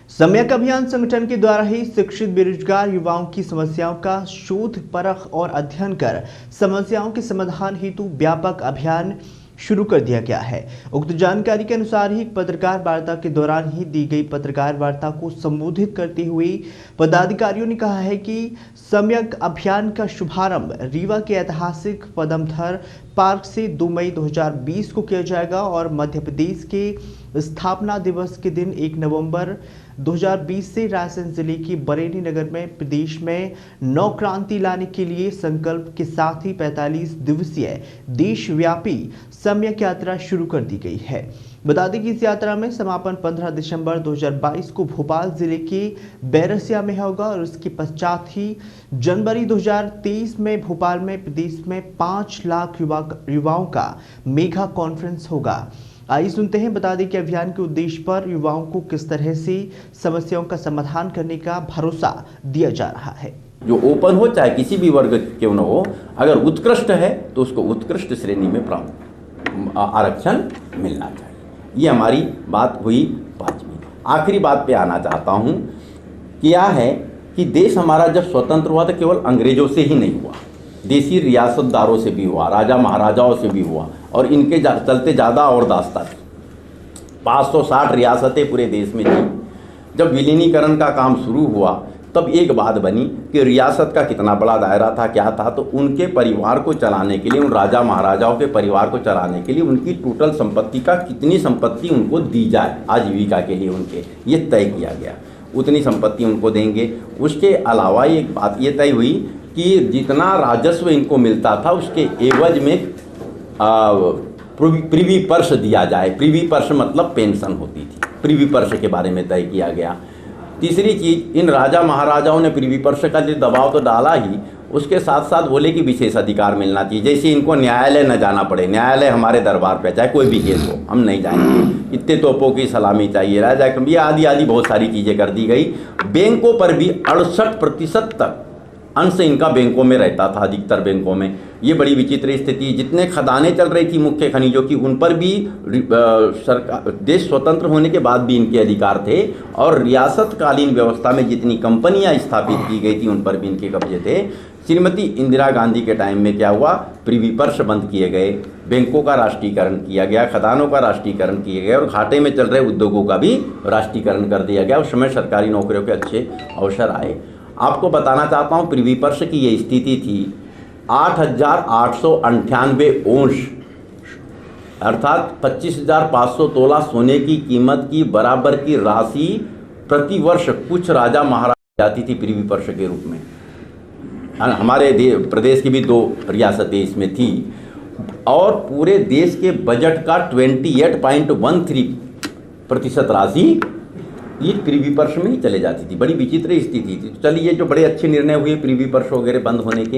सम्यक अभियान संगठन के द्वारा ही शिक्षित बेरोजगार युवाओं की समस्याओं का शोध परख और अध्ययन कर समस्याओं के समाधान हेतु व्यापक अभियान शुरू कर दिया गया है। उक्त जानकारी के अनुसार ही पत्रकार वार्ता के दौरान ही दी गई पत्रकार वार्ता को संबोधित करते हुए पदाधिकारियों ने कहा है कि सम्यक अभियान का शुभारंभ रीवा के ऐतिहासिक पदमथर पार्क से 2 मई 2020 को किया जाएगा और मध्य प्रदेश के स्थापना दिवस के दिन 1 नवंबर 2020 से रायसेन जिले के बरेली नगर में प्रदेश में नौ क्रांति लाने के लिए संकल्प के साथ ही 45 दिवसीय देशव्यापी सम्यक यात्रा शुरू कर दी गई है। बता दें कि इस यात्रा में समापन 15 दिसंबर 2022 को भोपाल जिले के बैरसिया में होगा और उसके पश्चात ही जनवरी 2023 में भोपाल में प्रदेश में 5 लाख युवाओं का मेगा कॉन्फ्रेंस होगा। आइए सुनते हैं। बता दें कि अभियान के उद्देश्य पर युवाओं को किस तरह से समस्याओं का समाधान करने का भरोसा दिया जा रहा है। जो ओपन हो चाहे किसी भी वर्ग क्यों न हो, अगर उत्कृष्ट है तो उसको उत्कृष्ट श्रेणी में आरक्षण मिलना चाहिए। ये हमारी बात हुई 5वीं। आखिरी बात पे आना चाहता हूँ। क्या है कि देश हमारा जब स्वतंत्र हुआ तो केवल अंग्रेजों से ही नहीं हुआ, देसी रियासतदारों से भी हुआ, राजा महाराजाओं से भी हुआ और इनके चलते ज़्यादा और दास्ता थी। 560 रियासतें पूरे देश में थी। जब विलीनीकरण का काम शुरू हुआ तब एक बात बनी कि रियासत का कितना बड़ा दायरा था, क्या था, तो उनके परिवार को चलाने के लिए, उन राजा महाराजाओं के परिवार को चलाने के लिए उनकी टोटल संपत्ति का कितनी संपत्ति उनको दी जाए आजीविका के लिए, उनके ये तय किया गया, उतनी संपत्ति उनको देंगे। उसके अलावा एक बात ये तय हुई कि जितना राजस्व इनको मिलता था उसके एवज में प्रिवी पर्स दिया जाए। प्रिवी पर्स मतलब पेंशन होती थी, प्रिवी पर्स के बारे में तय किया गया। तीसरी चीज़, इन राजा महाराजाओं ने प्रिवी पर्स का जो दबाव तो डाला ही, उसके साथ साथ बोले कि विशेष अधिकार मिलना चाहिए, जैसे इनको न्यायालय न जाना पड़े, न्यायालय हमारे दरबार पे चाहे कोई भी केस हो हम नहीं जाएंगे, इतने तोपों की सलामी चाहिए, राजा ये आदि आदि बहुत सारी चीज़ें कर दी गई। बैंकों पर भी 68% तक अंश इनका बैंकों में रहता था, अधिकतर बैंकों में। ये बड़ी विचित्र स्थिति। जितने खदानें चल रही थी मुख्य खनिजों की, उन पर भी सरकार, देश स्वतंत्र होने के बाद भी इनके अधिकार थे और रियासतकालीन व्यवस्था में जितनी कंपनियां स्थापित की गई थी उन पर भी इनके कब्जे थे। श्रीमती इंदिरा गांधी के टाइम में क्या हुआ, प्रिवी पर्स बंद किए गए, बैंकों का राष्ट्रीयकरण किया गया, खदानों का राष्ट्रीयकरण किया गया और घाटे में चल रहे उद्योगों का भी राष्ट्रीयकरण कर दिया गया। उस समय सरकारी नौकरियों के अच्छे अवसर आए। आपको बताना चाहता हूँ, प्रिवी पर्स की ये स्थिति थी 8,898 औंस अर्थात 25,500 तोला सोने की कीमत की बराबर की राशि प्रति वर्ष कुछ राजा महाराजा जाती थी प्रिवी पर्स के रूप में। हमारे प्रदेश की भी 2 रियासतें इसमें थी और पूरे देश के बजट का 28.13% राशि ये प्रिवी पर्स में ही चले जाती थी। बड़ी विचित्र स्थिति थी। तो चलिए, जो बड़े अच्छे निर्णय हुए प्रिवी पर्स वगैरह बंद होने के,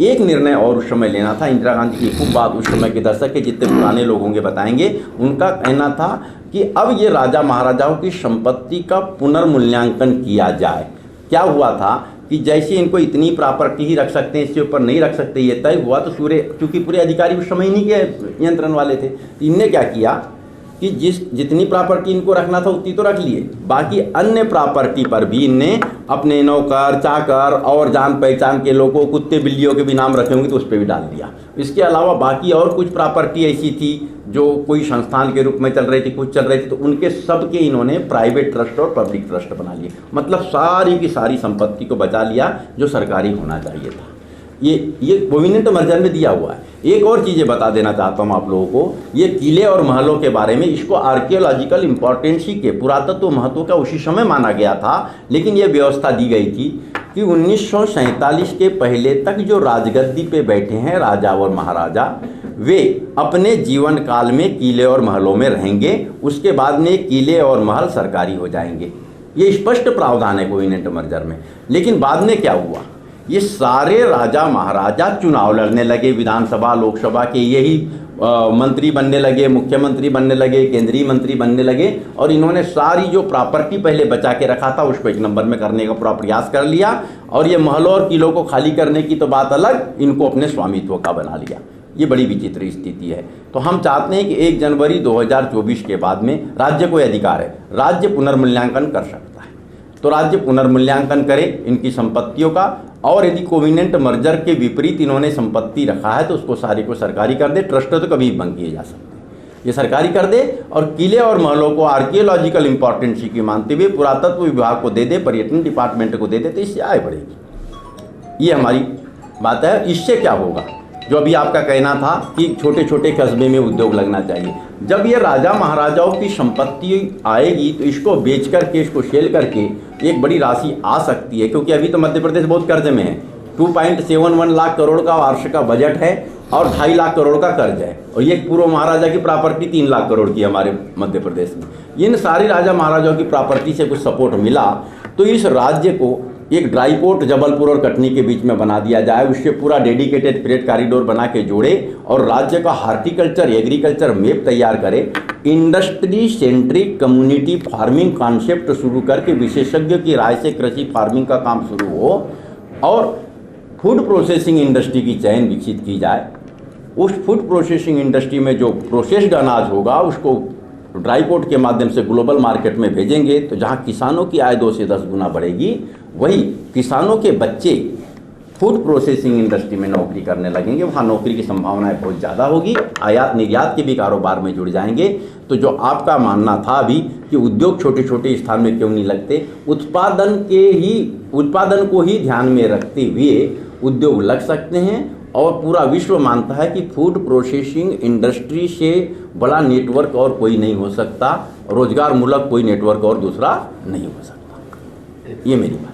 एक निर्णय और उस समय लेना था। इंदिरा गांधी की खूब बात उस समय के दशक के जितने पुराने लोग होंगे बताएंगे, उनका कहना था कि अब ये राजा महाराजाओं की संपत्ति का पुनर्मूल्यांकन किया जाए। क्या हुआ था कि जैसे इनको इतनी प्रॉपर्टी ही रख सकते हैं, इससे ऊपर नहीं रख सकते, ये तय हुआ। तो चूँकि पूरे अधिकारी उस समय इन्हीं के नियंत्रण वाले थे, तो इनने क्या किया कि जितनी प्रॉपर्टी इनको रखना था उतनी तो रख लिए, बाकी अन्य प्रॉपर्टी पर भी इनने अपने नौकर चाकर और जान पहचान के लोगों, कुत्ते बिल्लियों के भी नाम रखे होंगे तो उस पर भी डाल दिया। इसके अलावा बाकी और कुछ प्रॉपर्टी ऐसी थी जो कोई संस्थान के रूप में चल रही थी, कुछ चल रही थी, तो उनके सबके इन्होंने प्राइवेट ट्रस्ट और पब्लिक ट्रस्ट बना लिए। मतलब सारी की सारी संपत्ति को बचा लिया जो सरकारी होना चाहिए था। ये कोविनेंट मर्जर में दिया हुआ है। एक और चीज़ें बता देना चाहता हूँ आप लोगों को, ये किले और महलों के बारे में, इसको आर्कियोलॉजिकल इंपॉर्टेंस ही के पुरातत्व महत्व का उसी समय माना गया था, लेकिन ये व्यवस्था दी गई थी कि 1947 के पहले तक जो राजगद्दी पे बैठे हैं राजा और महाराजा, वे अपने जीवन काल में किले और महलों में रहेंगे, उसके बाद में किले और महल सरकारी हो जाएंगे। ये स्पष्ट प्रावधान है कोविनेंट मर्जर में। लेकिन बाद में क्या हुआ, ये सारे राजा महाराजा चुनाव लड़ने लगे, विधानसभा लोकसभा के, यही मंत्री बनने लगे, मुख्यमंत्री बनने लगे, केंद्रीय मंत्री बनने लगे और इन्होंने सारी जो प्रॉपर्टी पहले बचा के रखा था उसको 1 नंबर में करने का पूरा प्रयास कर लिया और ये महलों और किलों को खाली करने की तो बात अलग, इनको अपने स्वामित्व का बना लिया। ये बड़ी विचित्र स्थिति है। तो हम चाहते हैं कि 1 जनवरी 2024 के बाद में राज्य को अधिकार है, राज्य पुनर्मूल्यांकन कर सकता है। तो राज्य पुनर्मूल्यांकन करे इनकी संपत्तियों का, और यदि कोविनेंट मर्जर के विपरीत इन्होंने संपत्ति रखा है तो उसको सारी को सरकारी कर दे। ट्रस्ट तो कभी बंद किए जा सकते, ये सरकारी कर दे, और किले और महलों को आर्कियोलॉजिकल इंपॉर्टेंसी की मानते हुए पुरातत्व विभाग को दे दे, पर्यटन डिपार्टमेंट को दे दे, तो इससे आय बढ़ेगी। ये हमारी बात है। इससे क्या होगा, जो अभी आपका कहना था कि छोटे छोटे कस्बे में उद्योग लगना चाहिए, जब ये राजा महाराजाओं की संपत्ति आएगी तो इसको बेच करके, इसको सेल करके एक बड़ी राशि आ सकती है, क्योंकि अभी तो मध्य प्रदेश बहुत कर्ज में है। 2.71 लाख करोड़ का वार्षिक का बजट है और 2.5 लाख करोड़ का कर्ज है, और ये पूर्व महाराजा की प्रॉपर्टी 3 लाख करोड़ की हमारे मध्य प्रदेश में। इन सारी राजा महाराजाओं की प्रॉपर्टी से कुछ सपोर्ट मिला तो इस राज्य को एक ड्राई पोर्ट जबलपुर और कटनी के बीच में बना दिया जाए, उससे पूरा डेडिकेटेड फ्रेट कॉरिडोर बना के जोड़े और राज्य का हार्टिकल्चर एग्रीकल्चर मैप तैयार करे, industry centric community farming concept शुरू करके विशेषज्ञ की राय से कृषि फार्मिंग का काम शुरू हो, और फूड प्रोसेसिंग इंडस्ट्री की चैन विकसित की जाए। उस फूड प्रोसेसिंग इंडस्ट्री में जो प्रोसेस्ड अनाज होगा उसको ड्राई पोर्ट के माध्यम से ग्लोबल मार्केट में भेजेंगे, तो जहाँ किसानों की आय 2 से 10 गुना बढ़ेगी, वही किसानों के बच्चे फूड प्रोसेसिंग इंडस्ट्री में नौकरी करने लगेंगे, वहाँ नौकरी की संभावनाएं बहुत ज़्यादा होगी, आयात निर्यात के भी कारोबार में जुड़ जाएंगे। तो जो आपका मानना था अभी कि उद्योग छोटे छोटे स्थान में क्यों नहीं लगते, उत्पादन को ही ध्यान में रखते हुए उद्योग लग सकते हैं, और पूरा विश्व मानता है कि फूड प्रोसेसिंग इंडस्ट्री से बड़ा नेटवर्क और कोई नहीं हो सकता, रोजगार मूलक कोई नेटवर्क और दूसरा नहीं हो सकता। ये मेरी बात।